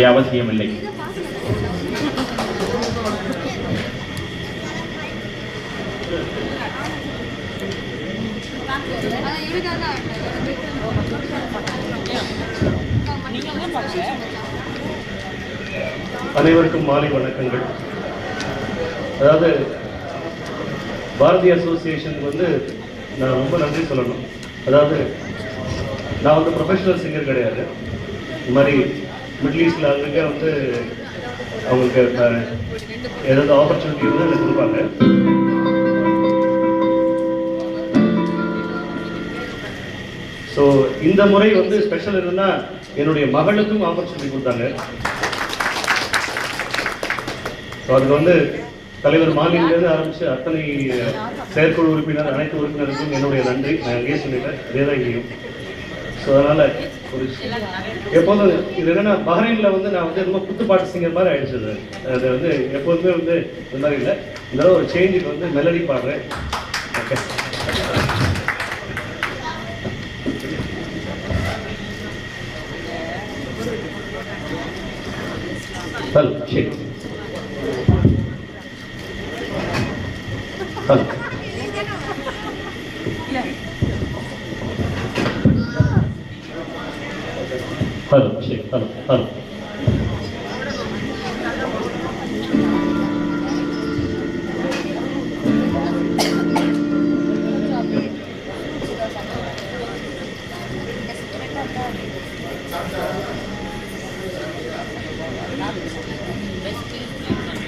அவசியமில்லை. அனைவருக்கும் மாலை வணக்கங்கள். அதாவது பாரதி அசோசியேஷனுக்கு நான் ரொம்ப நன்றி சொல்லணும். அதாவது நான் ப்ரொஃபஷனல் சிங்கர் கிடையாது. இந்த மாதிரி மிடில் ஈஸ்டில் அங்கே அவங்களுக்கு ஏதாவது ஆப்பர்ச்சுனிட்டி எனக்கு கொடுப்பாங்க. ஸோ இந்த முறை ஸ்பெஷல் என்னன்னா என்னுடைய மகளுக்கும் ஆப்பர்ச்சுனிட்டி கொடுத்தாங்க. ஸோ அதுக்கு தலைவர் மாநிலத்திலிருந்து ஆரம்பித்து அத்தனை செயற்குழு உறுப்பினர் அனைத்து உறுப்பினருக்கும் என்னுடைய நன்றி. நான் எங்கேயே சொல்லிட்டேன், இதே தான் இங்கேயும். ஸோ அதனால் ஒரு எப்போதும் இது என்னென்னா பஹ்ரைனில் நான் ரொம்ப குத்துப்பாட்டு சிங்கர் மாதிரி ஆயிடுச்சு. அது எப்போதுமே இந்த மாதிரி இல்லை. இதெல்லாம் ஒரு சேஞ்சுக்கு மெலடி பாடுறேன். ஓகே, ஹலோ சரி ஹலோ ஹலோ சரி ஹலோ ஹலோ